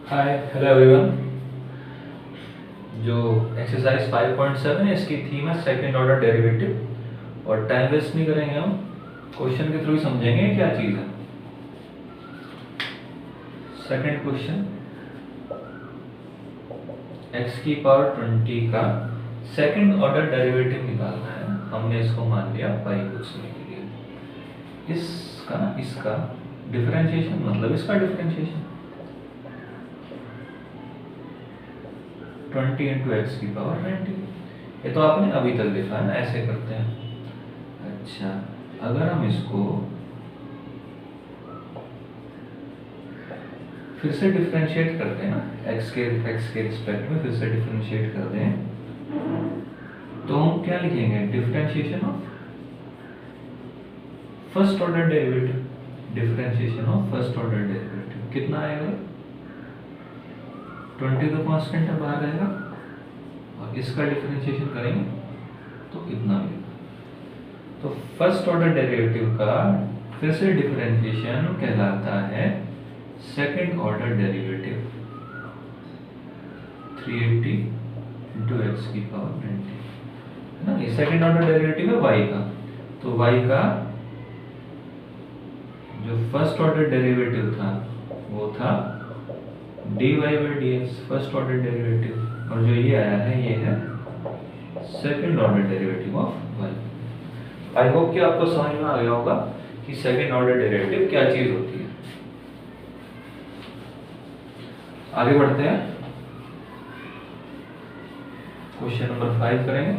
Hi hello everyone. जो exercise 5.7 है इसकी थीम है सेकंड ऑर्डर डेरिवेटिव और टाइम वेस्ट नहीं करेंगे हम क्वेश्चन के थ्रू ही समझेंगे क्या चीज़ है। सेकंड क्वेश्चन, x की पावर 20 का सेकंड ऑर्डर डेरिवेटिव निकालना है। हमने इसको मान लिया y पूछने के लिए। इसका डिफरेंशिएशन मतलब इसका डिफरेंशिएशन 20 इंटू एक्स की पावर 90। ये तो आपने अभी तक देखा है ना, ऐसे करते हैं। अच्छा, अगर हम इसको फिर से डिफरेंशिएट करते हैं ना, एक्स के रिस्पेक्ट में फिर से डिफरेंशिएट कर दें तो हम क्या लिखेंगे? Differentiation of first order derivative. Differentiation of first order derivative कितना आएगा? 20 तो कांस्टेंट है, बाहर रहेगा और इसका डिफरेंशिएशन करेंगे तो इतना मिलेगा। तो फर्स्ट ऑर्डर डेरिवेटिव का फिर से डिफरेंशिएशन कहलाता है second order derivative. 380 into x की पावर 90 है ना। ये सेकंड ऑर्डर डेरिवेटिव है y का। तो y का जो फर्स्ट ऑर्डर डेरिवेटिव था वो था dy by dx, first order derivative, और जो ये आया है ये है second order derivative of y। I hope कि आपको समझ में आ गया होगा कि सेकंड ऑर्डर डेरिवेटिव क्या चीज होती है। आगे बढ़ते हैं, क्वेश्चन नंबर 5 करेंगे।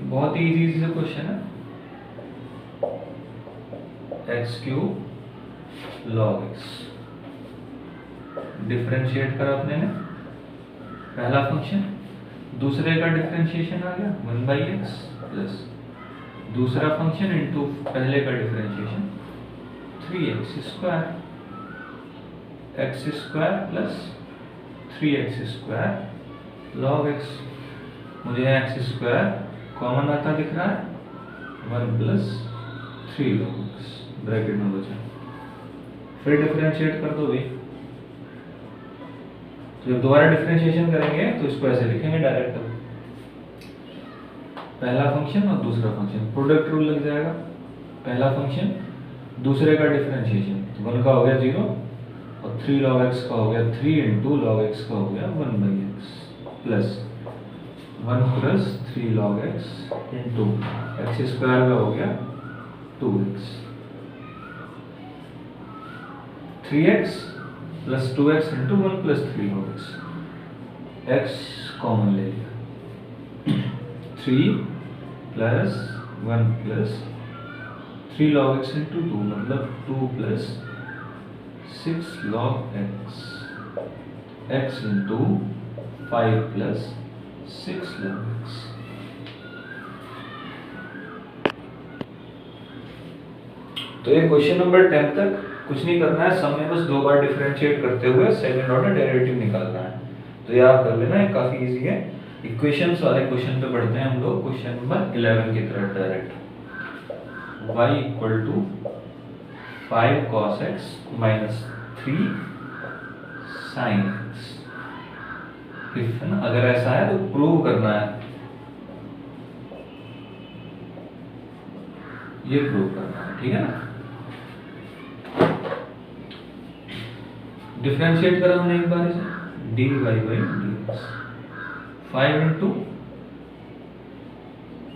बहुत ही इजी से क्वेश्चन है। X cube log x differentiate करा अपने ने, पहला फंक्शन, दूसरे का डिफरेंशिएशन आ गया 1/x प्लस दूसरा फंक्शन इनटू पहले का differentiation 3x square, x square plus 3x square log x। मुझे x स्क्वायर कॉमन आता दिख रहा है, 1 प्लस 3 लॉग x ब्रैकेट में बचा। फिर डिफरेंशिएट कर दो भाई। तो जब दोबारा डिफरेंशिएशन करेंगे तो इसको ऐसे लिखेंगे डायरेक्ट, पहला फंक्शन और दूसरा फंक्शन, प्रोडक्ट रूल लग जाएगा। पहला फंक्शन दूसरे का डिफरेंशिएशन, 1 का हो गया 0 और 3 log x का हो गया 3 इंटू log x का हो गया 1/x plus 1 plus 3 log x into x square का हो गया 2x, 3x plus 2x into 1 plus 3 log x। x common ले लिया, 3 plus 1 plus 3 log x into 2 मतलब 2 plus 6 log x, x into 5 plus 6 log x। तो ये question number 10 तक कुछ नहीं करना है, सम में बस 2 बार डिफरेंशिएट करते हुए सेकंड ऑर्डर डेरिवेटिव निकालना है। तो ये आप कर लेना, ये काफी इजी है। इक्वेशंस वाले क्वेश्चन पे बढ़ते हैं हम लोग, क्वेश्चन नंबर 11 की तरफ direct. y equal to 5 cos x minus 3 sin x। If है ना, अगर ऐसा है तो प्रूव करना है, ये प्रूव करना है, ठीक है ना। डिफरेंशिएट करा हमने एक बार इसे, dy by dx 5 इंटू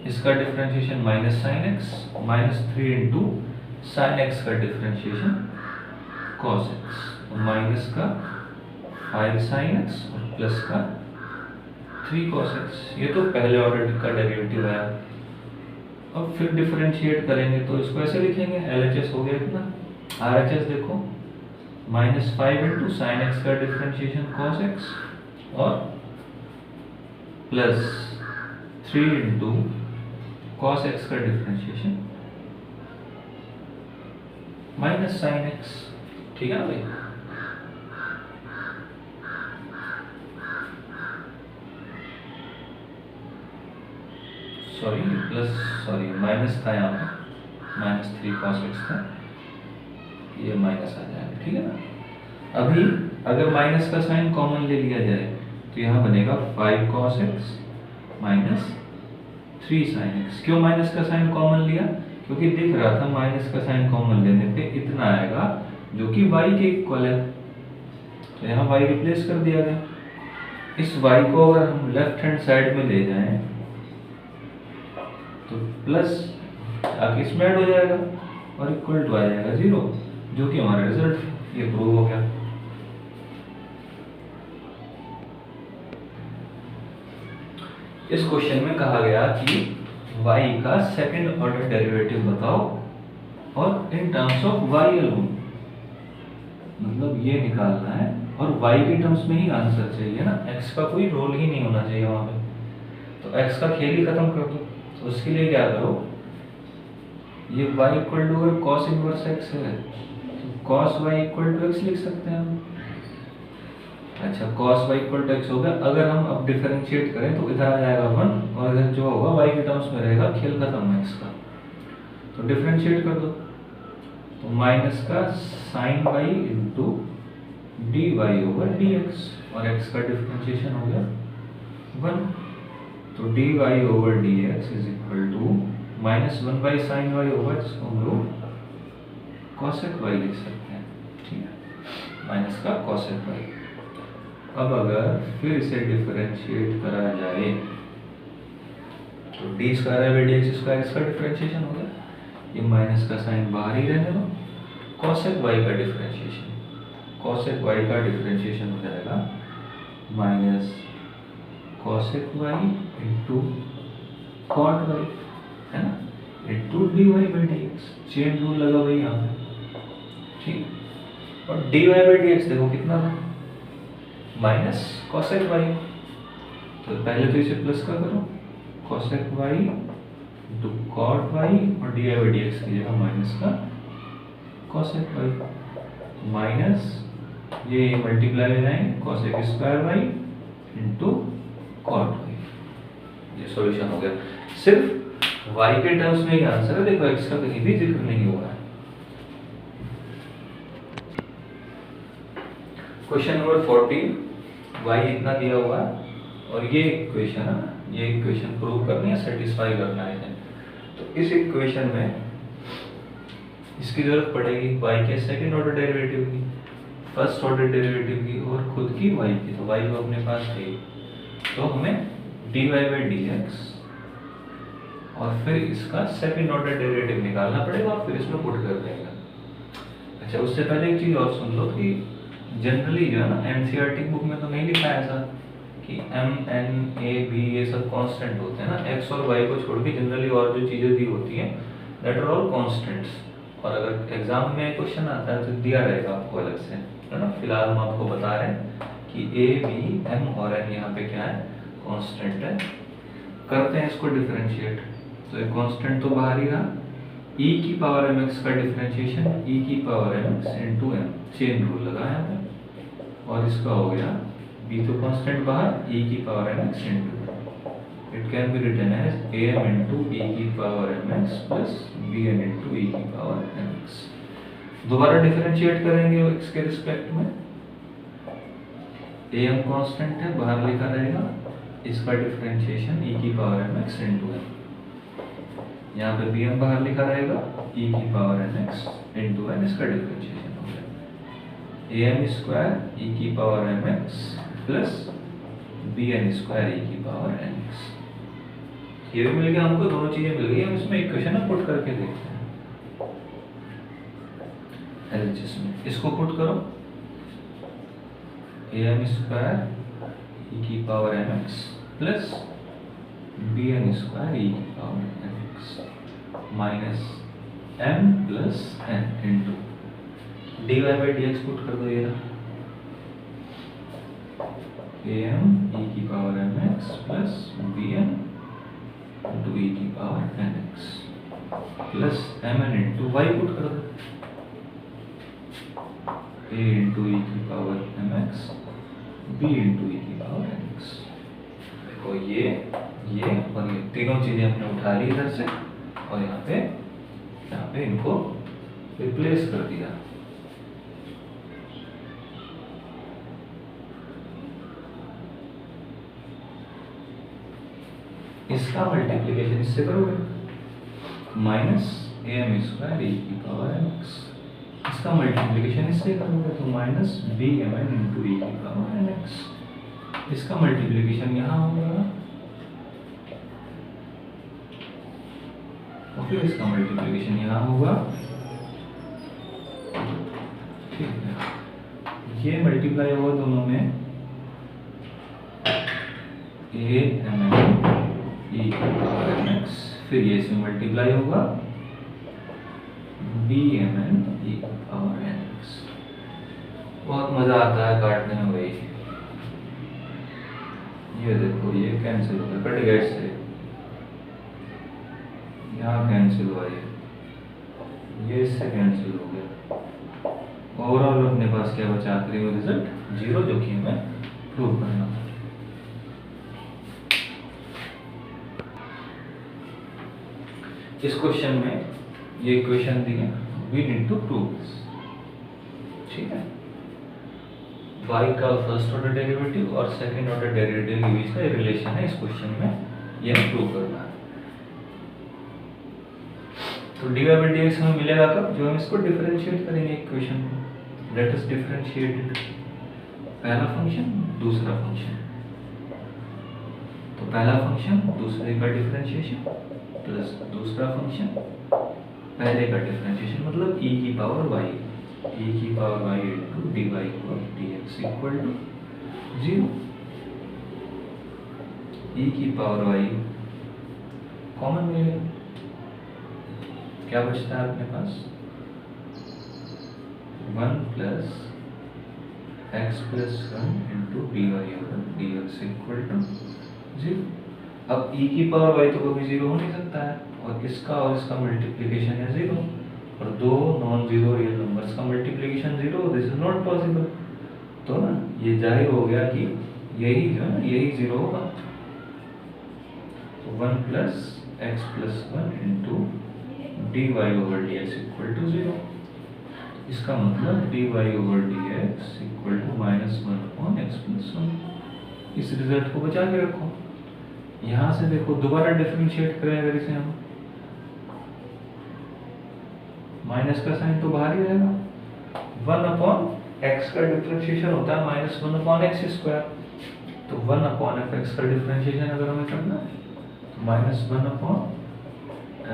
इसका differentiation minus sine x minus 3 into sine x का डिफरेंशिएशन कॉस एक्स, माइनस का 5 साइन एक्स और प्लस का 3 कॉस एक्स। ये तो पहले ऑर्डर का डेरिवेटिव आया। अब फिर डिफरेंशिएट करेंगे तो इसको ऐसे लिखेंगे, LHS हो गया कितना, RHS देखो, माइनस 5 इंटू साइन एक्स का डिफरेंशिएशन कॉस एक्स और प्लस 3 इंटू कॉस एक्स का डिफरेंशिएशन माइनस साइन एक्स, ठीक है ना भाई। सॉरी प्लस, सॉरी माइनस था यहाँ पे, माइनस 3 cos x था ये माइनस आ जाएगा, ठीक है ना। अभी अगर माइनस का साइन कॉमन ले लिया जाए तो यहाँ बनेगा 5 cos x minus 3 sin x। क्यों माइनस का साइन कॉमन लिया? क्योंकि दिख रहा था माइनस का साइन कॉमन लेने पे इतना आएगा जो कि y के इक्वल है, तो यहाँ y रिप्लेस कर दिया गया। इस y को अगर हम लेफ्ट हैंड साइड में ले जाएं तो प्लस आगे इसमें ऐड हो जाएगा और इक्वल टू आ जाएगा 0, जो कि हमारा रिजल्ट ये प्रूव हो गया। इस क्वेश्चन में कहा गया कि y का सेकंड ऑर्डर डेरिवेटिव बताओ और in terms of y alone, मतलब ये निकालना है और y के टर्म्स में ही आंसर चाहिए ना, x का कोई रोल ही नहीं होना चाहिए वहां पे। तो x का खेल ही खत्म कर दो। तो उसके लिए क्या करो, ये y इक्वल टू अगर cos इनवर्स x है तो cos y equal to x लिख सकते हैं हम। अच्छा, cos y equal to x हो गया। अगर हम अब डिफरेंशिएट करें तो इधर आ जाएगा 1 और इधर जो होगा y के टर्म्स में रहेगा, खेल खत्म है x का। तो डिफरेंशिएट कर दो, तो माइनस का sin y into dy over dx और x का डिफरेंशिएशन हो गया 1। तो dy over dx is equal to minus 1 by sine y over, इसको हम लोग कॉसेक वाई लिख सकते हैं, ठीक है, माइनस का कॉसेक वाई। अब अगर फिर इसे डिफरेंशिएट करा जाए तो D square by d x square इसका डिफरेंशिएशन हो गया, ये माइनस का साइन बाहर ही रहने दो। कॉसेक वाई का डिफरेंशिएशन, कॉसेक वाई का डिफरेंशिएशन हो जाएगा minus cosec y into cot y, है ना, into d y by d x. Chain rule लगा हुआ यहाँ पे, ठीक। और d y by d x देखो कितना था, माइनस कॉसेक वाई। तो पहले तो इसे प्लस का करो, cosec y into cot y और d y by d x की जगह माइनस का कॉसेक वाई, माइनस ये मल्टीप्लाई हो जाएंगे cosec square y into cot y. ये सॉल्यूशन हो गया। सिर्फ y के टर्म्स में ही आंसर है, देखो x का कहीं भी जिक्र नहीं हुआ है। क्वेश्चन नंबर 14, y इतना दिया हुआ है और ये इक्वेशन है, ये इक्वेशन प्रूव करनी है, सेटिस्फाई करना है। तो इस इक्वेशन में इसकी जरूरत पड़ेगी y के सेकंड ऑर्डर डेरिवेटिव की, फर्स्ट ऑर्डर डेरिवेटिव की और खुद की y की। तो y को अपने पास है, तो हमें dy बाई dx और फिर इसका सेकंड ऑर्डर डेरिवेटिव निकालना पड़ेगा और फिर इसमें पुट कर देंगे। अच्छा, उससे पहले एक चीज़ और सुन लो कि जनरली जो है ना एनसीईआरटी बुक में तो नहीं लिखा है ऐसा कि m n a b ये सब कांस्टेंट होते हैं ना, x और y को छोड़ के जनरली और जो चीज़ें दी होती हैं दैट आर ऑल कांस्टेंट्स। और अगर एग्जाम में क्वेश्चन आता है तो दिया रहेगा आपको अलग से, है ना। फिलहाल हम आपको बता रहे हैं कि a b m और n यहाँ पे क्या है, कांस्टेंट है। करते हैं इसको डिफरेंशिएट, तो एक कांस्टेंट तो बाहर ही रहा, e की पावर mx का डिफरेंशिएशन e की power mx into m, chain rule लगा यहाँ पे, और इसका हो गया b तो कांस्टेंट बाहर, e की power mx into, it can be written as am into e की power mx plus bn into e की पावर mx। दोबारा डिफरेंशिएट करेंगे x के रिस्पेक्ट में, am कांस्टेंट है बाहर लिखा रहेगा, इसका डिफरेंशिएशन e की पावर mx इनटू m, यहाँ पे bm बाहर लिखा रहेगा, e की पावर mx इनटू n इसका डिफरेंशिएशन हो गया, am स्क्वायर e की power mx plus bn square e की पावर nx। ये भी मिल गया हमको, दोनों चीजें मिल गई। हम इसमें इक्वेशन पुट करके देखते हैं LHS में, इसको पुट करो, am स्क्वायर e की power mx plus bn square e की power mx minus m plus n into dy by dx put कर दो, ये am e की power mx plus bn into e की power nx plus mn into y put कर दो, a into e की power mx b into e की power nx। देखो ये और ये तीनों चीजें हमने उठा ली इधर से और यहाँ पे इनको रिप्लेस कर दिया। इसका मल्टीप्लिकेशन इससे करोगे, माइनस am स्क्वायर e की पावर mx, इसका मल्टीप्लिकेशन इससे करोगे तो माइनस bmn इंटू e की पावर nx, इसका मल्टीप्लिकेशन यहाँ होगा और फिर इसका मल्टीप्लिकेशन यहाँ होगा। ठीक है, ये मल्टीप्लाई होगा दोनों में a mn e की पावर mx, फिर ये इसमें मल्टीप्लाई होगा bmn e की पावर nx। बहुत मजा आता है काटने में भाई। ये देखो ये कैंसिल हो गया, कट गया इससे, यहाँ कैंसिल हुआ, ये इससे कैंसिल हो गया। ओवरऑल अपने पास क्या बचा आखिरी में रिजल्ट 0, जो कि हमें प्रूव करना है। इस क्वेश्चन में ये इक्वेशन दी है, we need to prove this. ठीक है, y का फर्स्ट ऑर्डर डेरिवेटिव और सेकंड ऑर्डर डेरिवेटिव के बीच का रिलेशन है इस क्वेश्चन में, ये प्रूव करना है। तो dy by dx हमें मिलेगा कब, जो हम इसको डिफरेंशिएट करेंगे इक्वेशन को। लेट अस डिफरेंशिएट इट, पहला फंक्शन दूसरा फंक्शन, तो पहला फंक्शन दूसरे का डिफरेंशिएशन प्लस दूसरा फंक्शन पहले का डिफरेंशिएशन, मतलब e की पावर y, e की power y into dy dx equal to 0। e की पावर y कॉमन मिलेगा, क्या बचता है अपने पास 1 plus x plus 1 into d y dx equal to 0। अब e की पावर y तो कभी 0 हो नहीं सकता है, और इसका मल्टीप्लिकेशन है 0, और दो नॉन जीरो रियल नंबर्स का multiplication 0, this is not possible. तो ना ये जाहिर हो गया कि यही जो है यही 0 होगा। तो 1 plus x plus 1 into d y over d x equal to 0, इसका मतलब d y over d x equal to minus 1 upon x plus 1। इस रिजल्ट को बचा के रखो। यहाँ से देखो दोबारा डिफरेंशिएट करें अगर इसे हम, माइनस का साइन तो बाहर ही रहेगा। 1 अपॉन एक्स का डिफरेंशिएशन होता है माइनस 1 अपॉन एक्स स्क्वायर, तो 1 अपॉन एफ एक्स का डिफरेंशिएशन अगर हमें करना है तो माइनस 1 अपॉन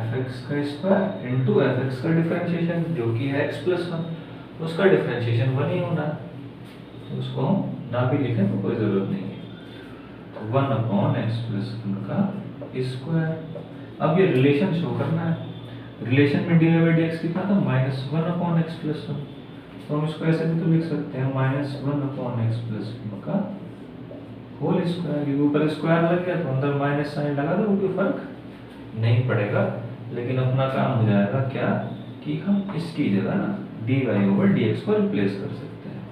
एफ एक्स का स्क्वायर इंटू एफ एक्स का डिफरेंशिएशन जो कि है एक्स प्लस 1, उसका डिफरेंशिएशन 1 ही होना है, तो उसको हम ना भी लिखें तो कोई जरूरत नहीं है। तो 1 अपॉन एक्स प्लस 1 का स्क्वायर। अब ये रिलेशन शो करना है, रिलेशन में डी बाई डी एक्स कितना था माइनस 1 अपॉन एक्स प्लस 1, तो हम इसको ऐसे भी तो लिख सकते हैं माइनस 1 अपॉन एक्स प्लस 1 का होल स्क्वायर। क्योंकि ऊपर स्क्वायर लग गया तो अंदर माइनस साइन लगा दो, कोई फर्क नहीं पड़ेगा, लेकिन अपना काम हो जाएगा क्या कि हम इसकी जगह ना d y over d x को रिप्लेस कर सकते हैं।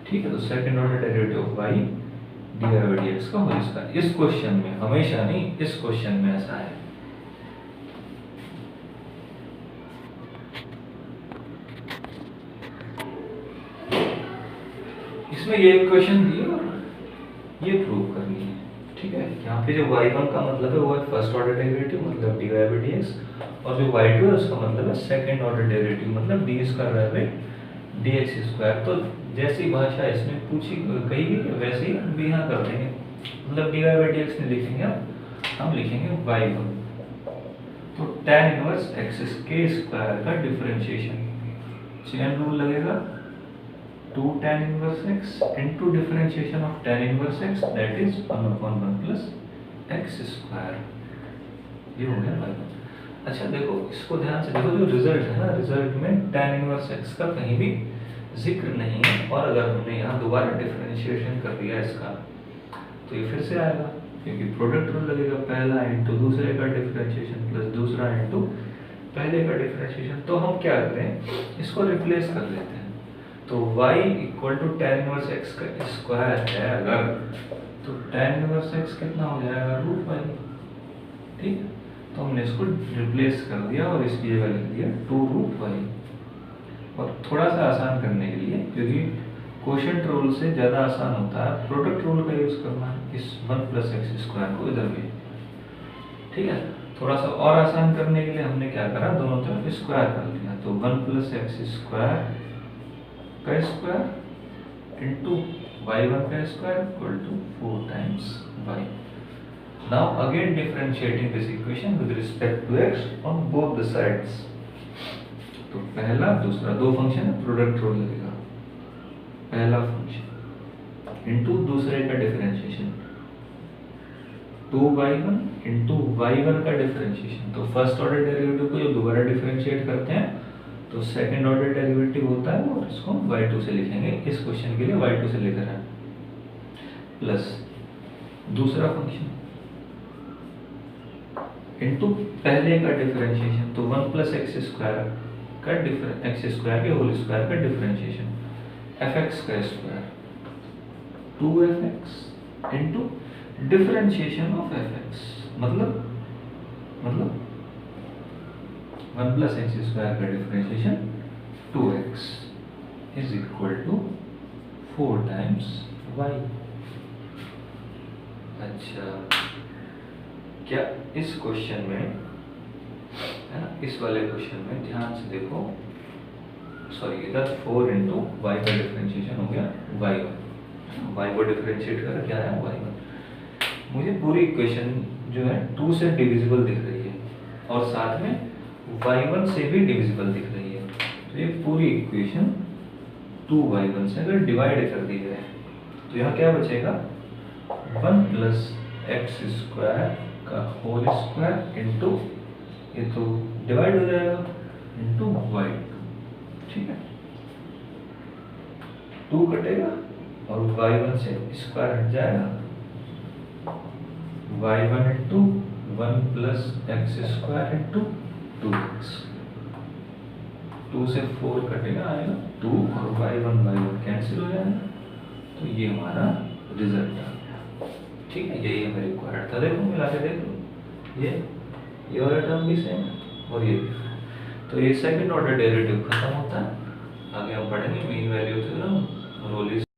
ठीक है, तो second order derivative of y d y over d x का होल स्क्वायर। इस क्वेश्चन में, हमेशा नहीं, इस क्वेश्चन में ऐसा है। इसमें ये इक्वेशन दी और ये प्रूव करनी है। ठीक है, यहाँ पे जो y1 का मतलब है वो है फर्स्ट ऑर्डर डेरिवेटिव मतलब dy बाई dx, और जो y2 है उसका मतलब है सेकंड ऑर्डर डेरिवेटिव मतलब dy square by dx square. तो जैसी भाषा इसमें पूछी कही गई वैसे ही हम भी यहाँ कर देंगे, मतलब dy बाई dx नहीं लिखेंगे, अब हम लिखेंगे y1। तो tan इनवर्स x के स्क्वायर का डिफरेंशिएशन, चेन रूल लगेगा 2 tan inverse x into differentiation of tan inverse x, that is 1 upon 1 plus x square। ये हो गया भाई। अच्छा देखो, इसको ध्यान से देखो, जो रिजल्ट है ना, रिजल्ट में tan inverse x का कहीं भी जिक्र नहीं है, और अगर हमने यहाँ दोबारा डिफरेंशिएशन कर दिया इसका तो ये फिर से आएगा, क्योंकि प्रोडक्ट रूल लगेगा, पहला इंटू दूसरे का डिफरेंशिएशन प्लस दूसरा इंटू पहले का डिफरेंशिएशन। तो हम क्या करें, इसको रिप्लेस कर लेते हैं। तो y equal to tan inverse x का स्क्वायर है अगर, तो tan इनवर्स x कितना हो जाएगा रूट y। ठीक है, तो हमने इसको रिप्लेस कर दिया और इसकी जगह लिख दिया 2 रूट y। और थोड़ा सा आसान करने के लिए, क्योंकि क्वोशिएंट रूल से ज़्यादा आसान होता है प्रोडक्ट रूल का यूज़ करना, इस 1 + x² को इधर भी। ठीक है, थोड़ा सा और आसान करने के लिए हमने क्या करा, दोनों तरफ स्क्वायर कर लिया। तो 1 + x² का स्क्वायर इंटू y1 का square equal to 4 times y। Now again differentiating this equation with respect to x on both the sides। तो पहला दूसरा दो फंक्शन है, प्रोडक्ट रूल लगेगा। पहला फंक्शन इंटू दूसरे का डिफरेंशिएशन 2y1 इंटू y1 का डिफरेंशिएशन। तो फर्स्ट ऑर्डर डेरिवेटिव को जब दोबारा डिफरेंशिएट करते हैं तो सेकंड ऑर्डर डेरिवेटिव होता है और इसको y2 से लिखेंगे। इस क्वेश्चन के लिए y2 से लिख रहे हैं, प्लस दूसरा फंक्शन इंटू पहले का डिफरेंशिएशन। तो 1 + x² का x² के होल स्क्वायर का डिफरेंशिएशन fx का square 2fx into differentiation of fx, मतलब 1 + x² का differentiation 2x is equal to 4 times y। अच्छा, क्या इस क्वेश्चन में है ना, इस वाले क्वेश्चन में ध्यान से देखो, सॉरी इधर 4 इंटू वाई का डिफरेंशिएशन हो गया y1, y को डिफरेंशिएट कर क्या आया y1। मुझे पूरी इक्वेशन जो है 2 से डिविजिबल दिख रही है और साथ में y1 से भी डिविजिबल दिख रही है। तो ये पूरी इक्वेशन 2y1 से अगर डिवाइड कर दी जाए तो यहाँ क्या बचेगा, 1 + x² का होल स्क्वायर इंटू, ये तो डिवाइड हो जाएगा, इंटू y2। ठीक है, 2 कटेगा और y1 से स्क्वायर हट जाएगा, y1 into 1 + x² into 2x। 2 से 4 कटेगा, आएगा 2 और y1 कैंसिल हो जाएगा। तो ये हमारा रिजल्ट आ गया। ठीक है, यही हमें रिक्वायर्ड था। देखो मिला के देख लो, ये वाला टर्म भी सेम है और ये भी। तो ये सेकंड ऑर्डर डेरिवेटिव खत्म होता है। आगे हम पढ़ेंगे मीन वैल्यू थ्योरम, रोलिस